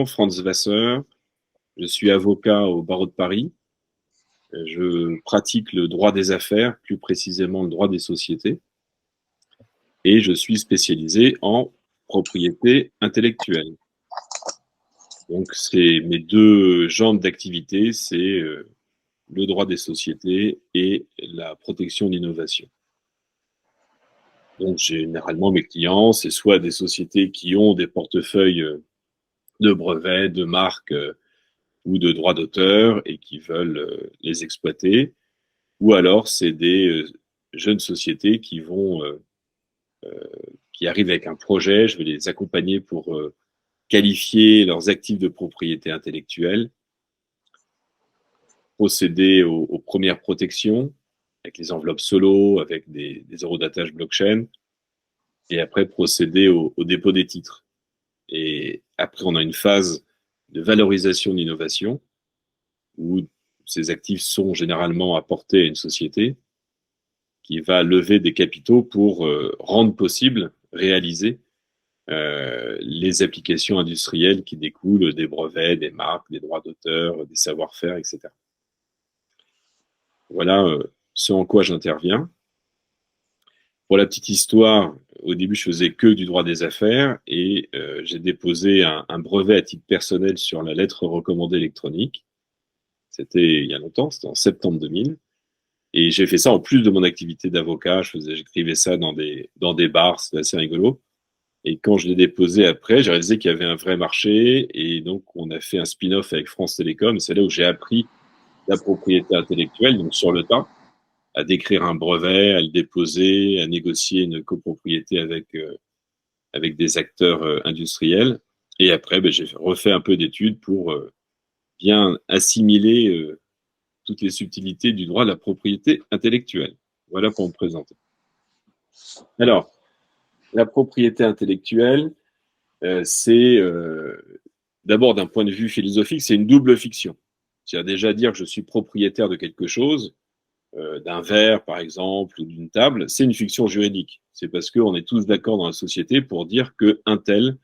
Franz Vasseur, je suis avocat au barreau de Paris. Je pratique le droit des affaires, plus précisément le droit des sociétés, et je suis spécialisé en propriété intellectuelle. Donc, c'est mes deux jambes d'activité, c'est le droit des sociétés et la protection de l'innovation. Donc, généralement, mes clients, c'est soit des sociétés qui ont des portefeuilles de brevets, de marques ou de droits d'auteur et qui veulent les exploiter, ou alors c'est des jeunes sociétés qui arrivent avec un projet. Je vais les accompagner pour qualifier leurs actifs de propriété intellectuelle, procéder aux premières protections avec les enveloppes solo, avec des eurodatage blockchain, et après procéder au dépôt des titres. Et après, on a une phase de valorisation d'innovation où ces actifs sont généralement apportés à une société qui va lever des capitaux pour rendre possible, réaliser les applications industrielles qui découlent des brevets, des marques, des droits d'auteur, des savoir-faire, etc. Voilà ce en quoi j'interviens. Pour la petite histoire, au début, je faisais que du droit des affaires et j'ai déposé un brevet à titre personnel sur la lettre recommandée électronique. C'était il y a longtemps, c'était en septembre 2000. Et j'ai fait ça en plus de mon activité d'avocat. J'écrivais ça dans des bars, c'était assez rigolo. Et quand je l'ai déposé après, j'ai réalisé qu'il y avait un vrai marché. Et donc, on a fait un spin-off avec France Télécom. C'est là où j'ai appris la propriété intellectuelle, donc sur le tas, à décrire un brevet, à le déposer, à négocier une copropriété avec des acteurs industriels. Et après, j'ai refait un peu d'études pour bien assimiler toutes les subtilités du droit de la propriété intellectuelle. Voilà pour me présenter. Alors, la propriété intellectuelle, c'est d'abord d'un point de vue philosophique, c'est une double fiction. C'est-à-dire déjà dire que je suis propriétaire de quelque chose, d'un verre par exemple, ou d'une table, c'est une fiction juridique. C'est parce qu'on est tous d'accord dans la société pour dire qu'un tel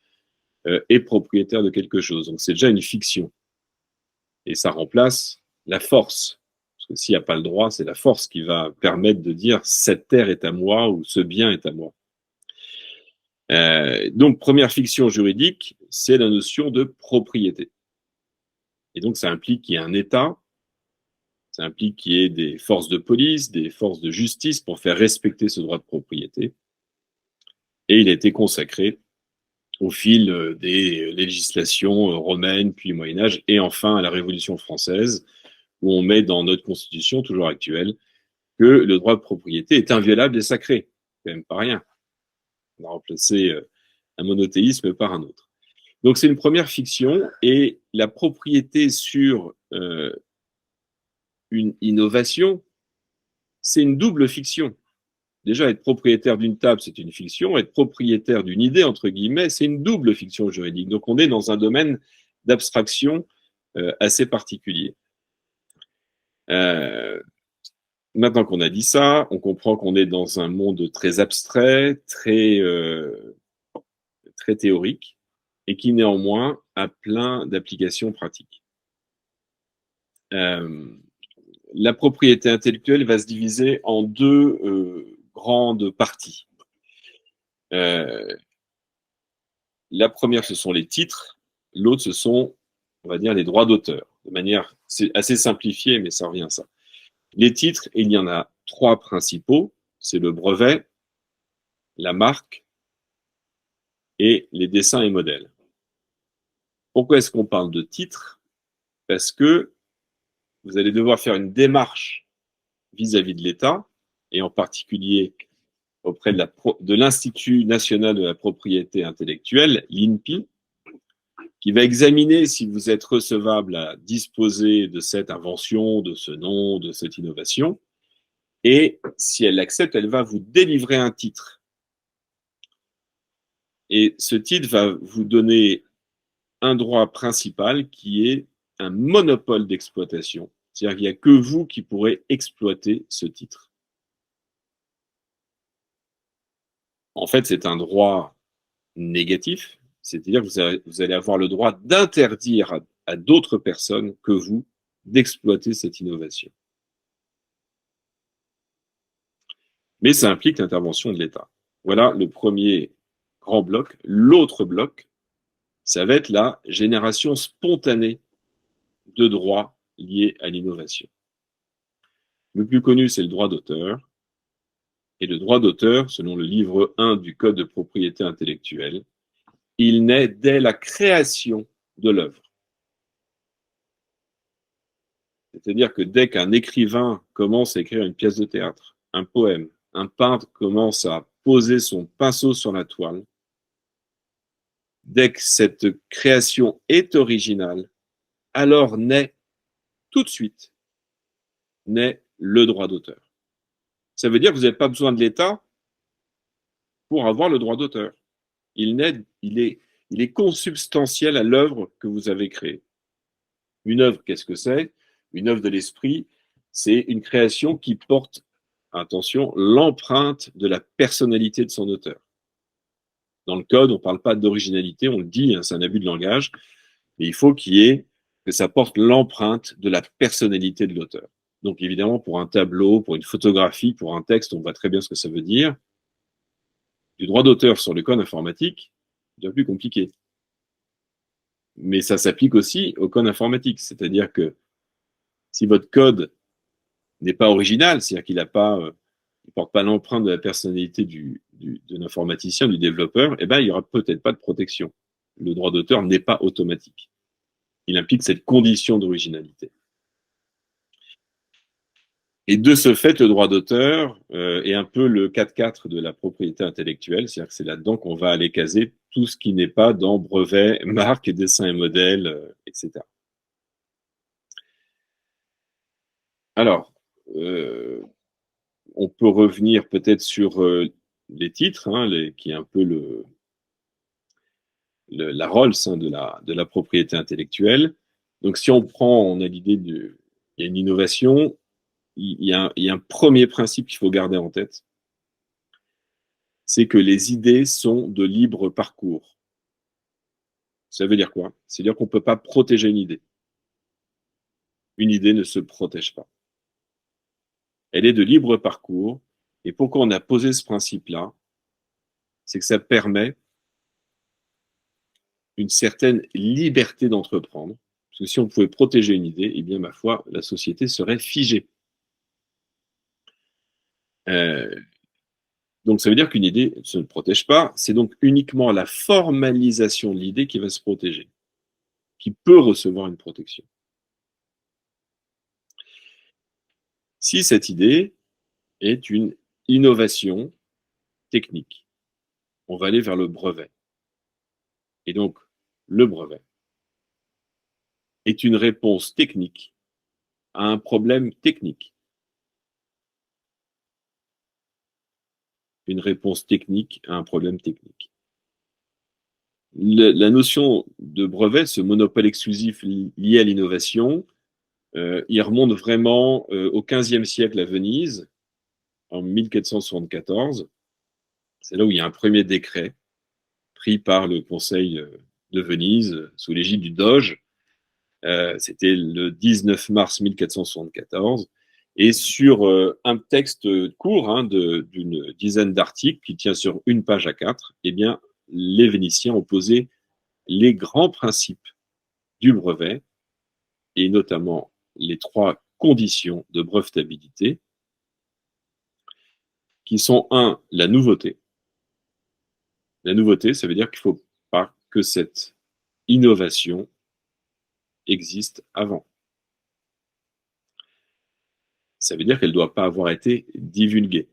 est propriétaire de quelque chose. Donc c'est déjà une fiction. Et ça remplace la force. Parce que s'il n'y a pas le droit, c'est la force qui va permettre de dire cette terre est à moi ou ce bien est à moi. Donc, première fiction juridique, c'est la notion de propriété. Et donc, ça implique qu'il y ait un État, ça implique qu'il y ait des forces de police, des forces de justice pour faire respecter ce droit de propriété. Et il a été consacré au fil des législations romaines, puis Moyen-Âge, et enfin à la Révolution française, où on met dans notre Constitution, toujours actuelle, que le droit de propriété est inviolable et sacré. C'est quand même pas rien. On a remplacé un monothéisme par un autre. Donc c'est une première fiction, et la propriété sur une innovation, c'est une double fiction. Déjà, être propriétaire d'une table, c'est une fiction. Être propriétaire d'une idée, entre guillemets, c'est une double fiction juridique. Donc on est dans un domaine d'abstraction assez particulier. Maintenant qu'on a dit ça, on comprend qu'on est dans un monde très abstrait, très théorique, et qui néanmoins a plein d'applications pratiques. La propriété intellectuelle va se diviser en deux grandes parties. La première, ce sont les titres. L'autre, ce sont, on va dire, les droits d'auteur. De manière, c'est assez simplifié, mais ça revient à ça. Les titres, il y en a trois principaux. C'est le brevet, la marque et les dessins et modèles. Pourquoi est-ce qu'on parle de titres? Parce que vous allez devoir faire une démarche vis-à-vis de l'État, et en particulier auprès de l'Institut national de la propriété intellectuelle, l'INPI, qui va examiner si vous êtes recevable à disposer de cette invention, de ce nom, de cette innovation. Et si elle l'accepte, elle va vous délivrer un titre. Et ce titre va vous donner un droit principal qui est un monopole d'exploitation. C'est-à-dire qu'il n'y a que vous qui pourrez exploiter ce titre. En fait, c'est un droit négatif, C'est-à-dire que vous allez avoir le droit d'interdire à d'autres personnes que vous d'exploiter cette innovation. Mais ça implique l'intervention de l'État. Voilà le premier grand bloc. L'autre bloc, ça va être la génération spontanée de droits liés à l'innovation. Le plus connu, c'est le droit d'auteur. Et le droit d'auteur, selon le livre 1 du Code de propriété intellectuelle, il naît dès la création de l'œuvre. C'est-à-dire que dès qu'un écrivain commence à écrire une pièce de théâtre, un poème, un peintre commence à poser son pinceau sur la toile, dès que cette création est originale, alors naît tout de suite naît le droit d'auteur. Ça veut dire que vous n'avez pas besoin de l'État pour avoir le droit d'auteur. Il est consubstantiel à l'œuvre que vous avez créée. Une œuvre, qu'est-ce que c'est? Une œuvre de l'esprit, c'est une création qui porte, attention, l'empreinte de la personnalité de son auteur. Dans le code, on ne parle pas d'originalité, on le dit, hein, c'est un abus de langage, mais il faut que ça porte l'empreinte de la personnalité de l'auteur. Donc évidemment, pour un tableau, pour une photographie, pour un texte, on voit très bien ce que ça veut dire. Du droit d'auteur sur le code informatique, c'est bien plus compliqué. Mais ça s'applique aussi au code informatique, c'est-à-dire que si votre code n'est pas original, c'est-à-dire qu'il ne porte pas l'empreinte de la personnalité de l'informaticien, du développeur, eh ben, il n'y aura peut-être pas de protection. Le droit d'auteur n'est pas automatique. Il implique cette condition d'originalité. Et de ce fait, le droit d'auteur est un peu le 4-4 de la propriété intellectuelle, c'est-à-dire que c'est là-dedans qu'on va aller caser tout ce qui n'est pas dans brevets, marques, dessins et modèles, etc. Alors, on peut revenir peut-être sur les titres, hein, qui est un peu la Rolls, hein, de la propriété intellectuelle. Donc, si on a l'idée il y a une innovation, il y a un premier principe qu'il faut garder en tête, c'est que les idées sont de libre parcours. Ça veut dire quoi? C'est-à-dire qu'on ne peut pas protéger une idée. Une idée ne se protège pas. Elle est de libre parcours. Et pourquoi on a posé ce principe-là? C'est que ça permet une certaine liberté d'entreprendre. Parce que si on pouvait protéger une idée, eh bien, ma foi, la société serait figée. Donc, ça veut dire qu'une idée ne se protège pas. C'est donc uniquement la formalisation de l'idée qui va se protéger, qui peut recevoir une protection. Si cette idée est une innovation technique, on va aller vers le brevet. Et donc, le brevet est une réponse technique à un problème technique. Une réponse technique à un problème technique. La notion de brevet, ce monopole exclusif lié à l'innovation, il remonte vraiment au XVe siècle à Venise, en 1474. C'est là où il y a un premier décret pris par le Conseil de Venise sous l'égide du Doge. C'était le 19 mars 1474. Et sur un texte court, hein, d'une dizaine d'articles qui tient sur une page A4, eh bien, les Vénitiens ont posé les grands principes du brevet, et notamment les 3 conditions de brevetabilité, qui sont la nouveauté. La nouveauté, ça veut dire qu'il ne faut pas que cette innovation existe avant. Ça veut dire qu'elle ne doit pas avoir été divulguée.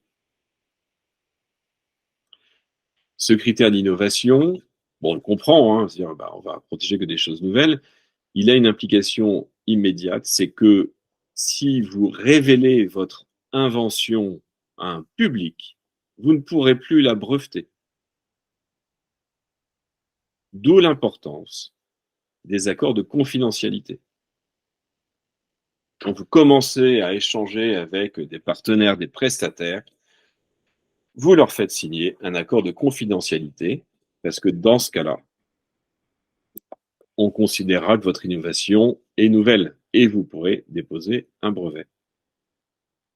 Ce critère d'innovation, bon, on le comprend, hein, c'est-à-dire on va protéger que des choses nouvelles, il a une implication immédiate, c'est que si vous révélez votre invention à un public, vous ne pourrez plus la breveter. D'où l'importance des accords de confidentialité. Quand vous commencez à échanger avec des partenaires, des prestataires, vous leur faites signer un accord de confidentialité, parce que dans ce cas-là, on considérera que votre innovation est nouvelle et vous pourrez déposer un brevet.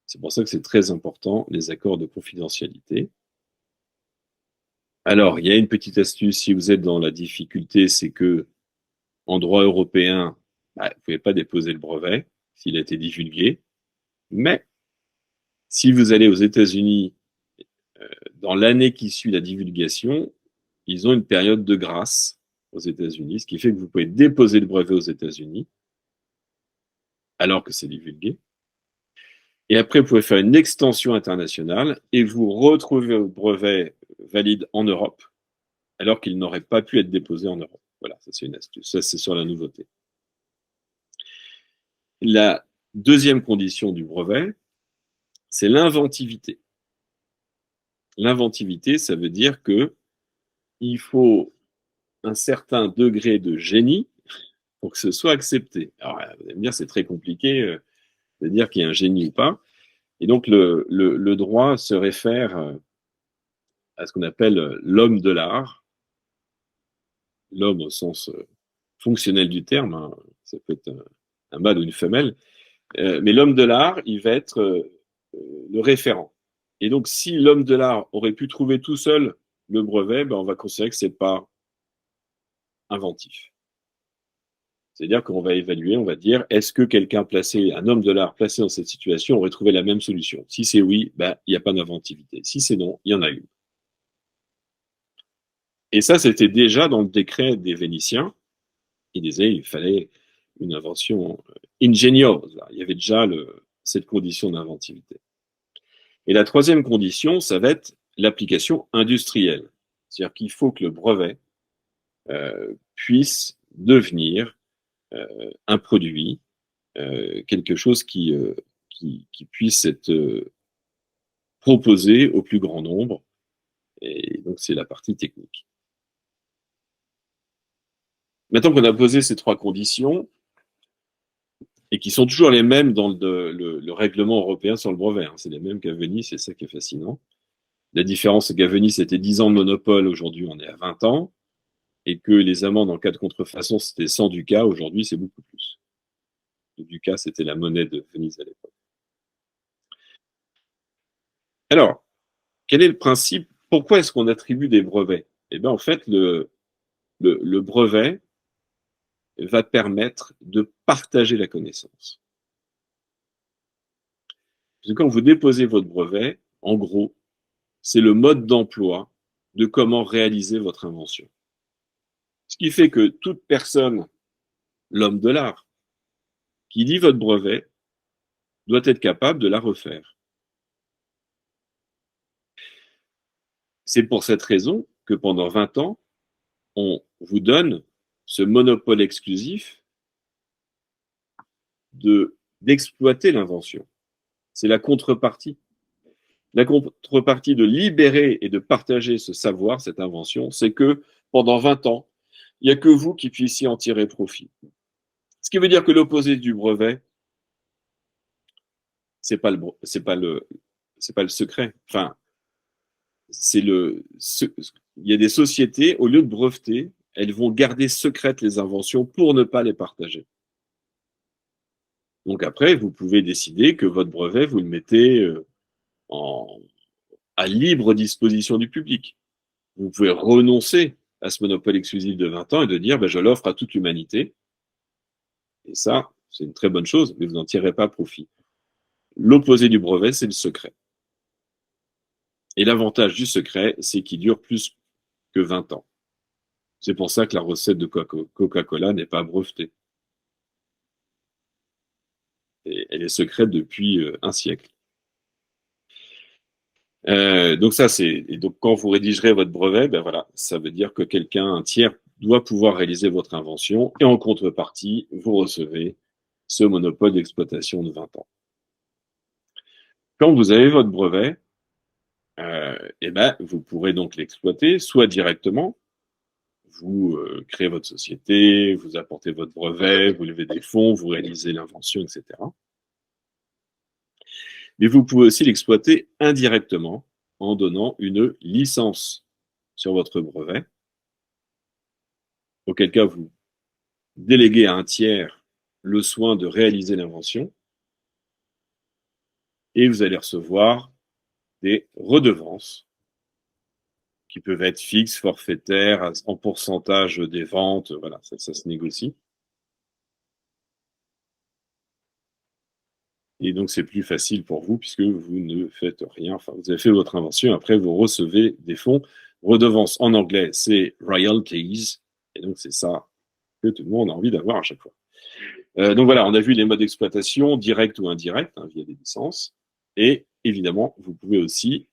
C'est pour ça que c'est très important, les accords de confidentialité. Alors, il y a une petite astuce, si vous êtes dans la difficulté, c'est que en droit européen, vous ne pouvez pas déposer le brevet s'il a été divulgué. Mais si vous allez aux États-Unis dans l'année qui suit la divulgation, ils ont une période de grâce aux États-Unis, ce qui fait que vous pouvez déposer le brevet aux États-Unis alors que c'est divulgué. Et après, vous pouvez faire une extension internationale et vous retrouvez le brevet valide en Europe alors qu'il n'aurait pas pu être déposé en Europe. Voilà, ça c'est une astuce. Ça, c'est sur la nouveauté. La deuxième condition du brevet, c'est l'inventivité. L'inventivité, ça veut dire que il faut un certain degré de génie pour que ce soit accepté. Alors, vous allez me dire, c'est très compliqué de dire qu'il y a un génie ou pas. Et donc, le droit se réfère à ce qu'on appelle l'homme de l'art, l'homme au sens fonctionnel du terme, hein. Ça peut être un mâle ou une femelle, mais l'homme de l'art, il va être le référent. Et donc, si l'homme de l'art aurait pu trouver tout seul le brevet, ben, on va considérer que c'est pas inventif. C'est-à-dire qu'on va évaluer, on va dire, est-ce que quelqu'un placé, un homme de l'art placé dans cette situation aurait trouvé la même solution? Si c'est oui, ben, il n'y a pas d'inventivité. Si c'est non, il y en a une. Et ça, c'était déjà dans le décret des Vénitiens. Ils disaient qu'il fallait une invention ingénieuse. Il y avait déjà cette condition d'inventivité. Et la troisième condition, ça va être l'application industrielle. C'est-à-dire qu'il faut que le brevet puisse devenir un produit, quelque chose qui puisse être proposé au plus grand nombre. Et donc, c'est la partie technique. Maintenant qu'on a posé ces trois conditions, et qui sont toujours les mêmes dans le règlement européen sur le brevet, hein, c'est les mêmes qu'à Venise, c'est ça qui est fascinant. La différence, c'est qu'à Venise, c'était 10 ans de monopole, aujourd'hui, on est à 20 ans, et que les amendes en cas de contrefaçon, c'était 100 ducats, aujourd'hui, c'est beaucoup plus. Le ducat, c'était la monnaie de Venise à l'époque. Alors, quel est le principe? Pourquoi est-ce qu'on attribue des brevets? Eh bien, en fait, le brevet va permettre de partager la connaissance. Parce que quand vous déposez votre brevet, en gros, c'est le mode d'emploi de comment réaliser votre invention. Ce qui fait que toute personne, l'homme de l'art, qui lit votre brevet, doit être capable de la refaire. C'est pour cette raison que pendant 20 ans, on vous donne ce monopole exclusif d'exploiter l'invention. C'est la contrepartie. La contrepartie de libérer et de partager ce savoir, cette invention, c'est que pendant 20 ans, il n'y a que vous qui puissiez en tirer profit. Ce qui veut dire que l'opposé du brevet, c'est pas le secret. Enfin, il y a des sociétés, au lieu de breveter, elles vont garder secrètes les inventions pour ne pas les partager. Donc après, vous pouvez décider que votre brevet, vous le mettez à libre disposition du public. Vous pouvez renoncer à ce monopole exclusif de 20 ans et de dire, ben, je l'offre à toute l'humanité. Et ça, c'est une très bonne chose, mais vous n'en tirez pas profit. L'opposé du brevet, c'est le secret. Et l'avantage du secret, c'est qu'il dure plus que 20 ans. C'est pour ça que la recette de Coca-Cola n'est pas brevetée. Et elle est secrète depuis un siècle. Donc ça, et donc quand vous rédigerez votre brevet, ben voilà, ça veut dire que quelqu'un, un tiers, doit pouvoir réaliser votre invention et en contrepartie, vous recevez ce monopole d'exploitation de 20 ans. Quand vous avez votre brevet, eh ben, vous pourrez donc l'exploiter, soit directement, vous créez votre société, vous apportez votre brevet, vous levez des fonds, vous réalisez l'invention, etc. Mais vous pouvez aussi l'exploiter indirectement en donnant une licence sur votre brevet, auquel cas vous déléguer à un tiers le soin de réaliser l'invention et vous allez recevoir des redevances qui peuvent être fixes, forfaitaires, en pourcentage des ventes, voilà, ça se négocie. Et donc, c'est plus facile pour vous puisque vous ne faites rien. Enfin, vous avez fait votre invention, après, vous recevez des fonds. Redevance en anglais, c'est royalties. Et donc, c'est ça que tout le monde a envie d'avoir à chaque fois. Donc voilà, on a vu les modes d'exploitation, direct ou indirect, hein, via des licences. Et évidemment, vous pouvez aussi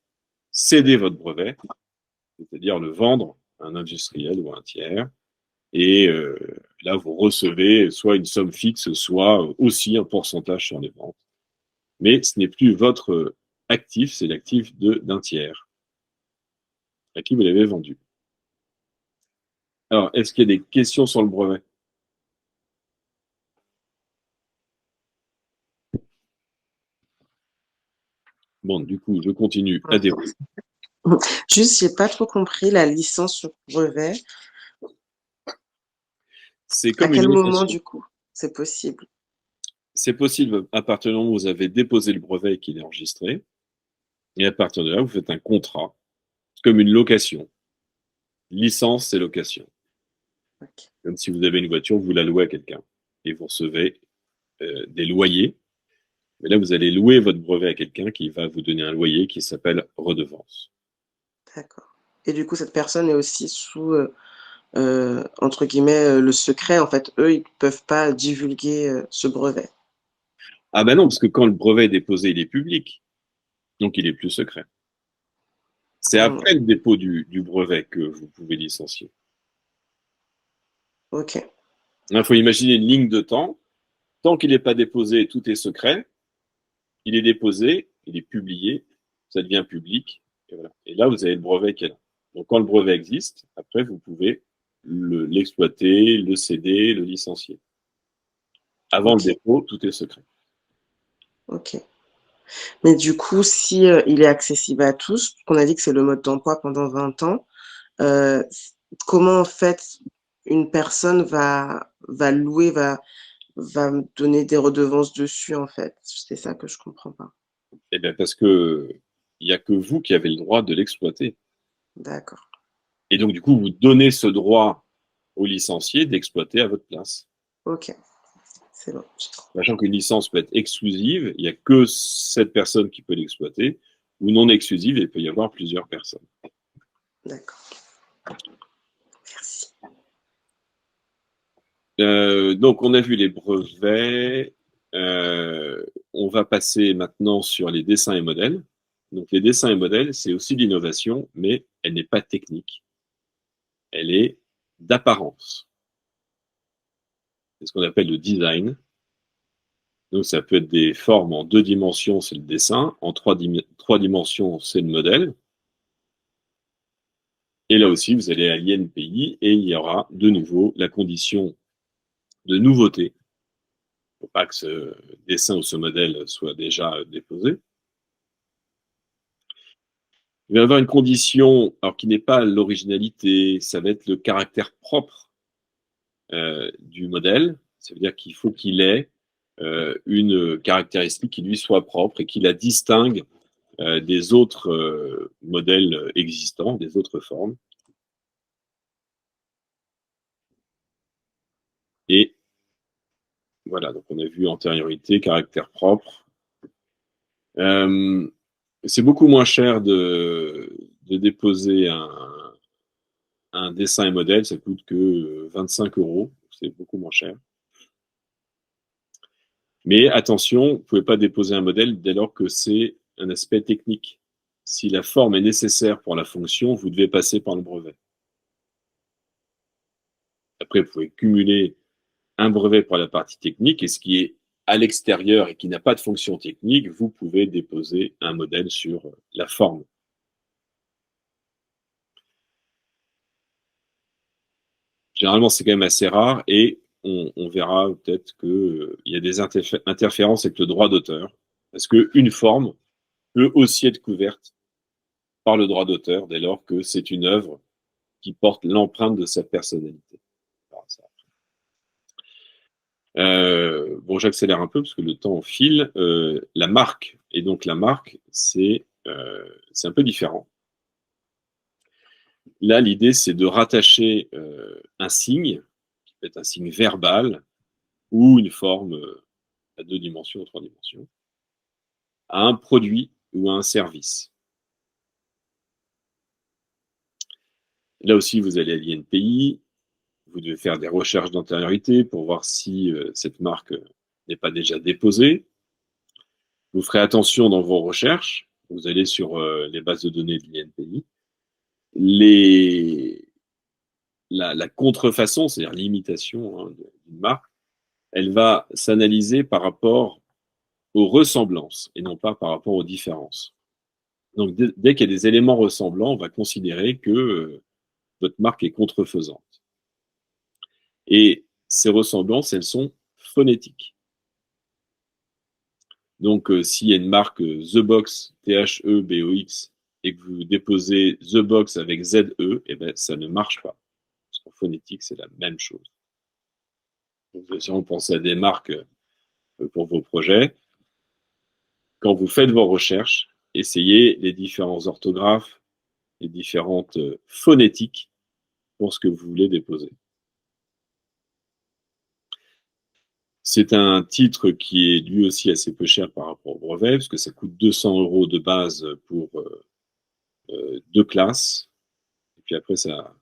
céder votre brevet, c'est-à-dire le vendre à un industriel ou à un tiers. Et là, vous recevez soit une somme fixe, soit aussi un pourcentage sur les ventes. Mais ce n'est plus votre actif, c'est l'actif d'un tiers à qui vous l'avez vendu. Alors, est-ce qu'il y a des questions sur le brevet? Bon, du coup, je continue à dérouler. Juste, j'ai pas trop compris la licence sur brevet. C'est À comme une quel moment, location. du coup, c'est possible? C'est possible à partir du moment où vous avez déposé le brevet et qu'il est enregistré. Et à partir de là, vous faites un contrat, comme une location. Licence, c'est location. Ok. Comme si vous avez une voiture, vous la louez à quelqu'un. Et vous recevez des loyers. Mais là, vous allez louer votre brevet à quelqu'un qui va vous donner un loyer qui s'appelle redevance. D'accord. Et du coup, cette personne est aussi sous, entre guillemets, le secret. En fait, eux, ils peuvent pas divulguer ce brevet. Ah ben non, parce que quand le brevet est déposé, il est public. Donc, il est plus secret. C'est Hmm. après le dépôt du brevet que vous pouvez licencier. Ok. Il faut imaginer une ligne de temps. Tant qu'il n'est pas déposé, tout est secret. Il est déposé, il est publié, ça devient public. Et, voilà. Et là, vous avez le brevet qui est là. Donc, quand le brevet existe, après, vous pouvez l'exploiter, le céder, le licencier. Avant le Ok. dépôt, tout est secret. Ok. Mais du coup, si il est accessible à tous, qu'on a dit que c'est le mode d'emploi pendant 20 ans, euh, comment en fait une personne va louer, va me donner des redevances dessus en fait? C'est ça que je comprends pas. Eh bien, parce que il n'y a que vous qui avez le droit de l'exploiter. D'accord. Et donc, du coup, vous donnez ce droit au licencié d'exploiter à votre place. Ok, c'est bon. Sachant qu'une licence peut être exclusive, il n'y a que cette personne qui peut l'exploiter, ou non exclusive, il peut y avoir plusieurs personnes. D'accord. Merci. Donc, on a vu les brevets. On va passer maintenant sur les dessins et modèles. Donc, les dessins et modèles, c'est aussi l'innovation, mais elle n'est pas technique. Elle est d'apparence. C'est ce qu'on appelle le design. Donc, ça peut être des formes en 2 dimensions, c'est le dessin. En 3 dimensions, c'est le modèle. Et là aussi, vous allez à l'INPI et il y aura de nouveau la condition de nouveauté. Il ne faut pas que ce dessin ou ce modèle soit déjà déposé. Il va y avoir une condition, alors qui n'est pas l'originalité, ça va être le caractère propre du modèle. Ça veut dire qu'il faut qu'il ait une caractéristique qui lui soit propre et qui la distingue des autres modèles existants, des autres formes. Et voilà, donc on a vu antériorité, caractère propre. C'est beaucoup moins cher de déposer un dessin et modèle, ça coûte que 25 euros, c'est beaucoup moins cher. Mais attention, vous ne pouvez pas déposer un modèle dès lors que c'est un aspect technique. Si la forme est nécessaire pour la fonction, vous devez passer par le brevet. Après, vous pouvez cumuler un brevet pour la partie technique et ce qui est à l'extérieur et qui n'a pas de fonction technique, vous pouvez déposer un modèle sur la forme. Généralement, c'est quand même assez rare et on verra peut-être qu'il y a des interférences avec le droit d'auteur parce qu'une forme peut aussi être couverte par le droit d'auteur dès lors que c'est une œuvre qui porte l'empreinte de sa personnalité. Bon, j'accélère un peu parce que le temps file. La marque, et donc la marque, c'est un peu différent. Là, l'idée, c'est de rattacher un signe, qui peut être un signe verbal ou une forme à 2 dimensions ou 3 dimensions, à un produit ou à un service. Là aussi, vous allez à l'INPI, vous devez faire des recherches d'antériorité pour voir si cette marque n'est pas déjà déposée. Vous ferez attention dans vos recherches. Vous allez sur les bases de données de l'INPI. La contrefaçon, c'est-à-dire l'imitation d'une marque, elle va s'analyser par rapport aux ressemblances et non pas par rapport aux différences. Donc, dès qu'il y a des éléments ressemblants, on va considérer que votre marque est contrefaisante. Et ces ressemblances, elles sont phonétiques. Donc, s'il y a une marque The Box, Thebox, et que vous déposez The Box avec ZE, eh ben, ça ne marche pas. Parce qu'en phonétique, c'est la même chose. Donc, si on pense à des marques pour vos projets, quand vous faites vos recherches, essayez les différents orthographes, les différentes phonétiques pour ce que vous voulez déposer. C'est un titre qui est lui aussi assez peu cher par rapport au brevet, parce que ça coûte 200 € de base pour 2 classes. Et puis après, ça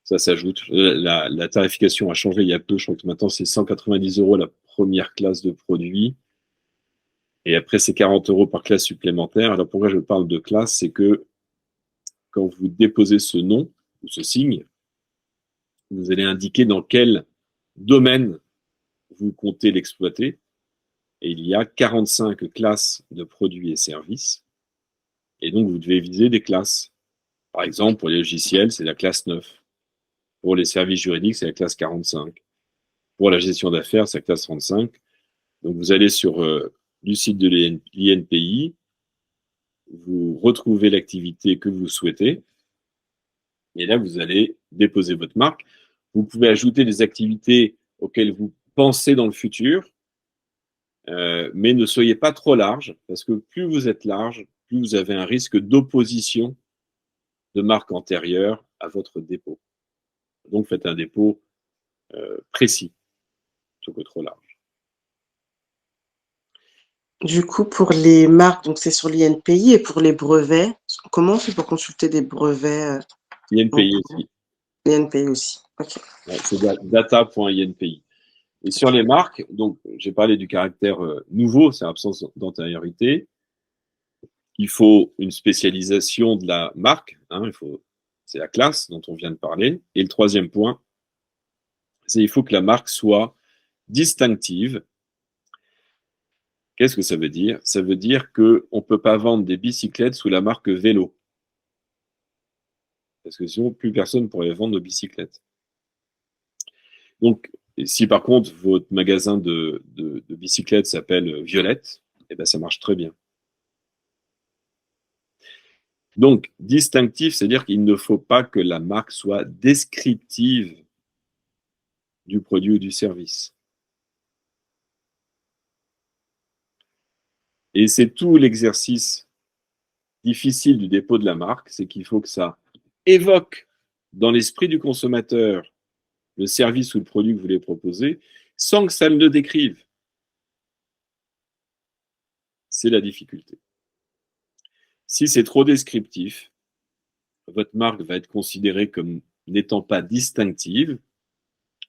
s'ajoute. La tarification a changé il y a peu. Je crois que maintenant, c'est 190 € la première classe de produit. Et après, c'est 40 € par classe supplémentaire. Alors pourquoi je parle de classe, c'est que quand vous déposez ce nom ou ce signe, vous allez indiquer dans quel domaine vous comptez l'exploiter. Et il y a 45 classes de produits et services. Et donc, vous devez viser des classes. Par exemple, pour les logiciels, c'est la classe 9. Pour les services juridiques, c'est la classe 45. Pour la gestion d'affaires, c'est la classe 35. Donc, vous allez sur du site de l'INPI, vous retrouvez l'activité que vous souhaitez, et là, vous allez déposer votre marque. Vous pouvez ajouter des activités auxquelles vous pensez dans le futur, mais ne soyez pas trop large, parce que plus vous êtes large, plus vous avez un risque d'opposition de marque antérieure à votre dépôt. Donc, faites un dépôt précis, plutôt que trop large. Du coup, pour les marques, donc c'est sur l'INPI, et pour les brevets, comment on fait pour consulter des brevets INPI aussi. l'INPI aussi, ok. Ouais, c'est data.inpi. Et sur les marques, donc j'ai parlé du caractère nouveau, c'est l'absence d'antériorité. Il faut une spécialisation de la marque, c'est la classe dont on vient de parler. Et le troisième point, c'est il faut que la marque soit distinctive. Qu'est-ce que ça veut dire? Ça veut dire qu'on ne peut pas vendre des bicyclettes sous la marque vélo. Parce que sinon, plus personne ne pourrait vendre de bicyclettes. Donc, si par contre, votre magasin de bicyclettes s'appelle Violette, eh ben, ça marche très bien. Donc, distinctif, c'est-à-dire qu'il ne faut pas que la marque soit descriptive du produit ou du service. Et c'est tout l'exercice difficile du dépôt de la marque, c'est qu'il faut que ça évoque dans l'esprit du consommateur le service ou le produit que vous voulez proposer, sans que ça ne le décrive. C'est la difficulté. Si c'est trop descriptif, votre marque va être considérée comme n'étant pas distinctive.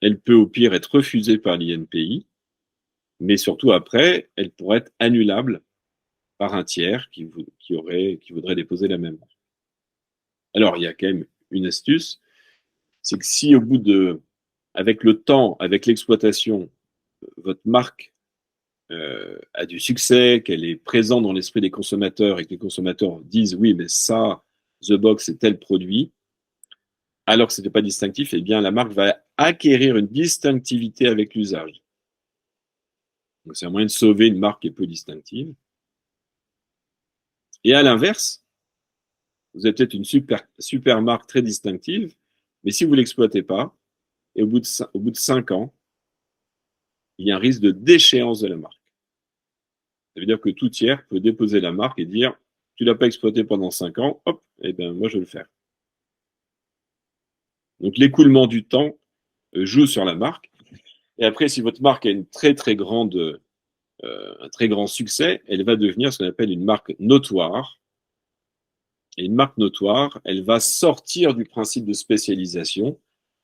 Elle peut au pire être refusée par l'INPI, mais surtout après, elle pourrait être annulable par un tiers qui voudrait déposer la même. Alors, il y a quand même une astuce, c'est que si avec le temps, avec l'exploitation, votre marque a du succès, qu'elle est présente dans l'esprit des consommateurs et que les consommateurs disent oui, mais ça, The Box, c'est tel produit, alors que ce n'était pas distinctif, eh bien, la marque va acquérir une distinctivité avec l'usage. Donc, c'est un moyen de sauver une marque qui est peu distinctive. Et à l'inverse, vous avez peut-être une super marque très distinctive, mais si vous ne l'exploitez pas, et au bout de 5 ans, il y a un risque de déchéance de la marque. Ça veut dire que tout tiers peut déposer la marque et dire tu l'as pas exploité pendant 5 ans, hop, eh ben moi je vais le faire. Donc l'écoulement du temps joue sur la marque. Et après, si votre marque a une très très grande, un très grand succès, elle va devenir ce qu'on appelle une marque notoire. Et une marque notoire, elle va sortir du principe de spécialisation,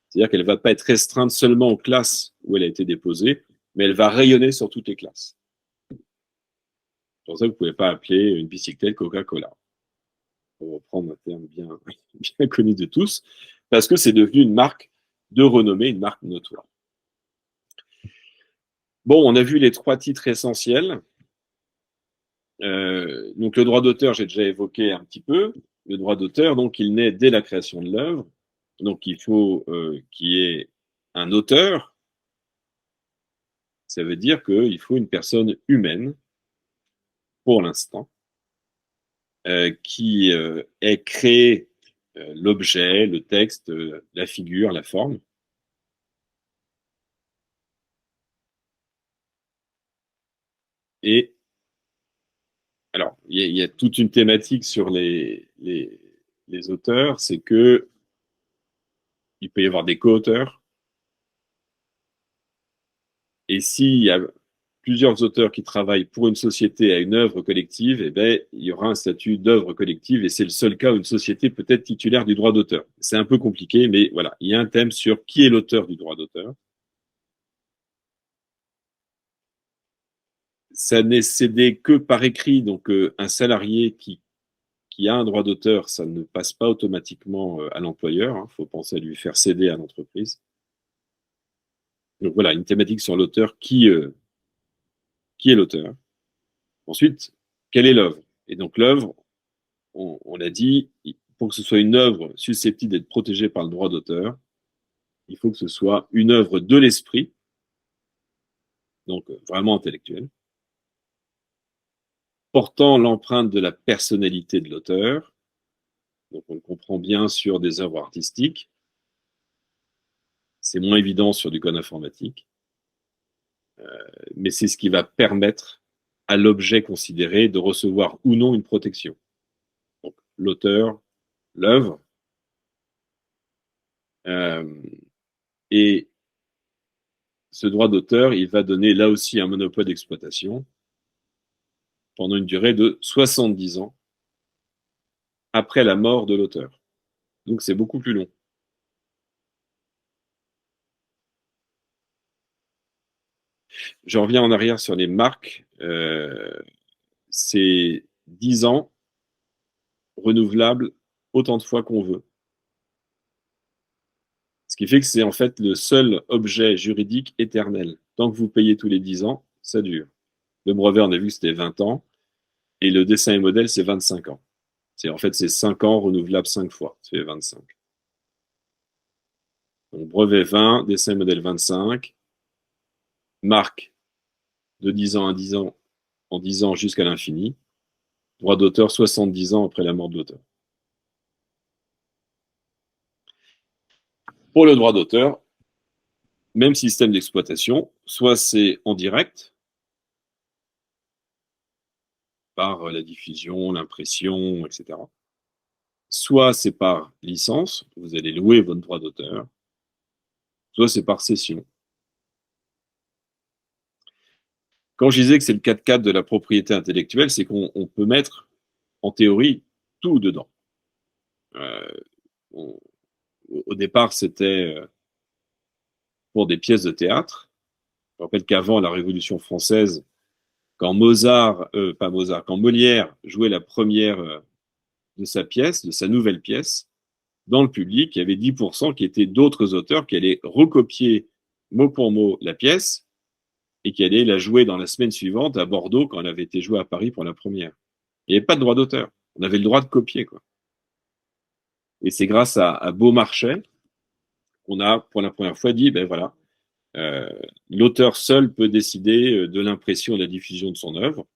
c'est-à-dire qu'elle ne va pas être restreinte seulement aux classes où elle a été déposée, mais elle va rayonner sur toutes les classes. C'est pour ça que vous ne pouvez pas appeler une bicyclette Coca-Cola, pour reprendre un terme bien, bien connu de tous, parce que c'est devenu une marque de renommée, une marque notoire. Bon, on a vu les 3 titres essentiels. Donc le droit d'auteur, j'ai déjà évoqué un petit peu. Le droit d'auteur, donc, il naît dès la création de l'œuvre. Donc il faut qu'il y ait un auteur. Ça veut dire qu'il faut une personne humaine, pour l'instant, qui ait créé l'objet, le texte, la figure, la forme. Et alors, il y a toute une thématique sur les auteurs, c'est que il peut y avoir des co-auteurs. Et s'il y a plusieurs auteurs qui travaillent pour une société à une œuvre collective, eh ben, il y aura un statut d'œuvre collective et c'est le seul cas où une société peut être titulaire du droit d'auteur. C'est un peu compliqué, mais voilà, il y a un thème sur qui est l'auteur du droit d'auteur. Ça n'est cédé que par écrit, donc un salarié qui a un droit d'auteur, ça ne passe pas automatiquement à l'employeur. Il faut penser à lui faire céder à l'entreprise. Donc voilà, une thématique sur l'auteur, qui est l'auteur. Ensuite, quelle est l'œuvre? Et donc l'œuvre, on l'a dit, pour que ce soit une œuvre susceptible d'être protégée par le droit d'auteur, il faut que ce soit une œuvre de l'esprit, donc vraiment intellectuelle, portant l'empreinte de la personnalité de l'auteur. Donc on le comprend bien sur des œuvres artistiques. C'est moins évident sur du code informatique. Mais c'est ce qui va permettre à l'objet considéré de recevoir ou non une protection. Donc l'auteur, l'œuvre, et ce droit d'auteur, il va donner là aussi un monopole d'exploitation pendant une durée de 70 ans après la mort de l'auteur. Donc c'est beaucoup plus long. Je reviens en arrière sur les marques. C'est 10 ans renouvelables autant de fois qu'on veut. Ce qui fait que c'est en fait le seul objet juridique éternel. Tant que vous payez tous les 10 ans, ça dure. Le brevet, on a vu que c'était 20 ans. Et le dessin et modèle, c'est 25 ans. En fait, c'est 5 ans renouvelables 5 fois. Ça fait 25. Donc, brevet 20, dessin et modèle 25. Marque de 10 ans à 10 ans, en 10 ans jusqu'à l'infini. Droit d'auteur 70 ans après la mort de l'auteur. Pour le droit d'auteur, même système d'exploitation, soit c'est en direct, par la diffusion, l'impression, etc. Soit c'est par licence, vous allez louer votre droit d'auteur, soit c'est par cession. Quand je disais que c'est le 4-4 de la propriété intellectuelle, c'est qu'on peut mettre, en théorie, tout dedans. Euh, on, au départ, c'était pour des pièces de théâtre. Je rappelle qu'avant la Révolution française, quand quand Molière jouait la première de sa pièce, de sa nouvelle pièce, dans le public, il y avait 10% qui étaient d'autres auteurs qui allaient recopier mot pour mot la pièce et qui allaient la jouer dans la semaine suivante à Bordeaux quand elle avait été jouée à Paris pour la première. Il n'y avait pas de droit d'auteur. On avait le droit de copier, quoi. Et c'est grâce à Beaumarchais qu'on a, pour la première fois, dit, ben voilà, euh, l'auteur seul peut décider de l'impression et de la diffusion de son œuvre,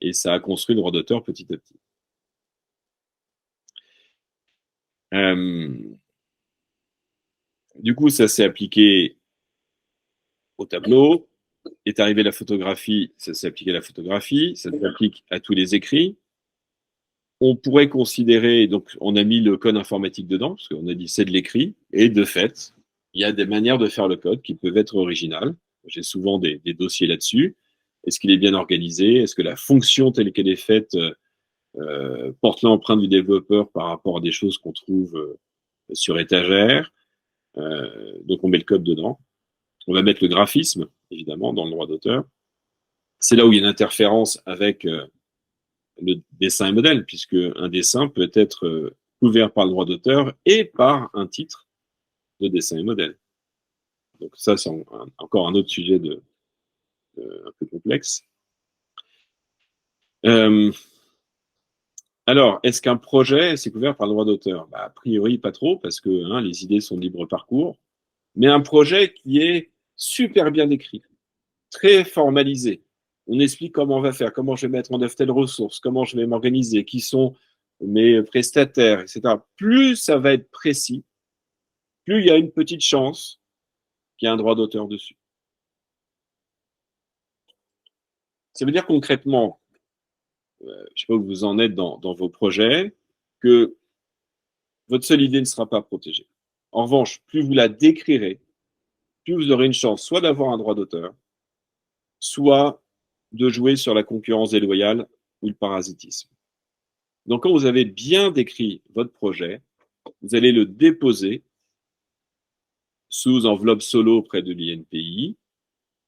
et ça a construit le droit d'auteur petit à petit. Du coup, ça s'est appliqué au tableau, est arrivée la photographie, ça s'applique à la photographie, ça s'applique à tous les écrits. On pourrait considérer, donc on a mis le code informatique dedans, parce qu'on a dit c'est de l'écrit, et de fait, il y a des manières de faire le code qui peuvent être originales. J'ai souvent des dossiers là-dessus. Est-ce qu'il est bien organisé? Est-ce que la fonction telle qu'elle est faite porte l'empreinte du développeur par rapport à des choses qu'on trouve sur étagère? Donc on met le code dedans. On va mettre le graphisme, évidemment, dans le droit d'auteur. C'est là où il y a une interférence avec le dessin et modèle, puisque un dessin peut être couvert par le droit d'auteur et par un titre de dessin et modèle. Donc ça, c'est encore un autre sujet un peu complexe. Alors, est-ce qu'un projet, c'est couvert par le droit d'auteur? A priori, pas trop, parce que les idées sont de libre parcours. Mais un projet qui est super bien décrit, très formalisé, on explique comment on va faire, comment je vais mettre en œuvre telle ressource, comment je vais m'organiser, qui sont mes prestataires, etc. Plus ça va être précis, plus il y a une petite chance qu'il y ait un droit d'auteur dessus. Ça veut dire concrètement, je ne sais pas où vous en êtes dans vos projets, que votre seule idée ne sera pas protégée. En revanche, plus vous la décrirez, plus vous aurez une chance soit d'avoir un droit d'auteur, soit de jouer sur la concurrence déloyale ou le parasitisme. Donc, quand vous avez bien décrit votre projet, vous allez le déposer sous enveloppe solo auprès de l'INPI.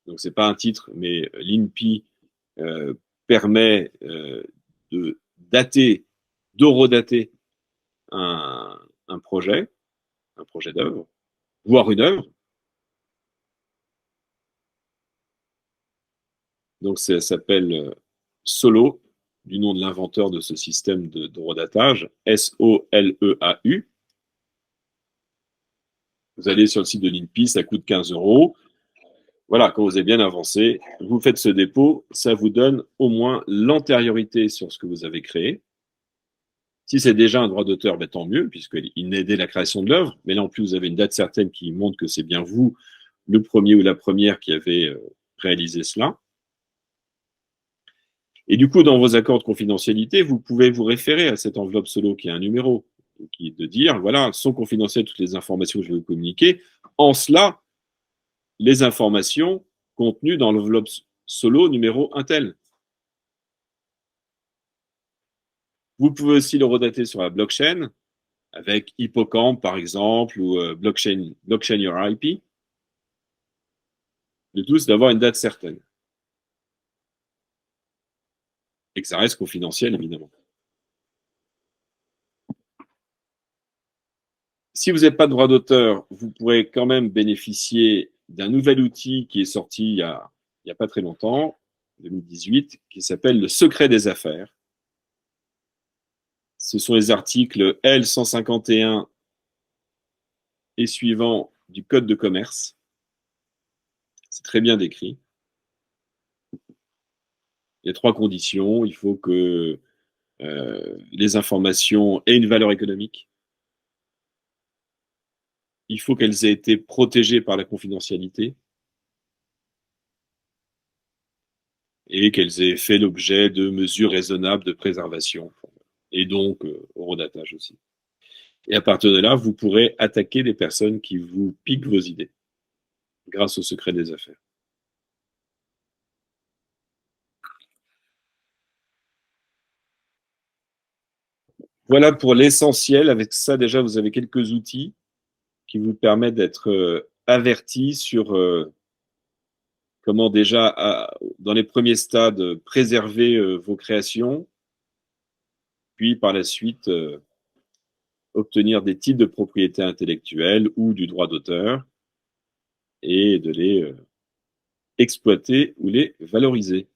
Donc, ce n'est pas un titre, mais l'INPI permet de dater, d'horodater un projet d'œuvre, voire une œuvre. Donc, ça s'appelle Solo, du nom de l'inventeur de ce système d'horodatage, SOLEAU. Vous allez sur le site de l'INPI, ça coûte 15 €. Voilà, quand vous avez bien avancé, vous faites ce dépôt, ça vous donne au moins l'antériorité sur ce que vous avez créé. Si c'est déjà un droit d'auteur, ben, tant mieux, puisqu'il naît dès la création de l'œuvre. Mais là, en plus, vous avez une date certaine qui montre que c'est bien vous, le premier ou la première, qui avez réalisé cela. Et du coup, dans vos accords de confidentialité, vous pouvez vous référer à cette enveloppe solo qui a un numéro, qui est de dire, voilà, sont confidentielles toutes les informations que je vais vous communiquer. En cela, les informations contenues dans l'enveloppe solo numéro un tel. Vous pouvez aussi le redater sur la blockchain, avec Hippocampe par exemple, ou blockchain Your IP. Le tout, c'est d'avoir une date certaine. Et que ça reste confidentiel, évidemment. Si vous n'avez pas de droit d'auteur, vous pourrez quand même bénéficier d'un nouvel outil qui est sorti il y a pas très longtemps, 2018, qui s'appelle le secret des affaires. Ce sont les articles L151 et suivants du Code de commerce. C'est très bien décrit. Il y a 3 conditions. Il faut que les informations aient une valeur économique. Il faut qu'elles aient été protégées par la confidentialité et qu'elles aient fait l'objet de mesures raisonnables de préservation et donc horodatage aussi. Et à partir de là, vous pourrez attaquer des personnes qui vous piquent vos idées grâce au secret des affaires. Voilà pour l'essentiel. Avec ça, déjà, vous avez quelques outils qui vous permettent d'être avertis sur comment déjà, dans les premiers stades, préserver vos créations, puis par la suite, obtenir des titres de propriété intellectuelle ou du droit d'auteur et de les exploiter ou les valoriser.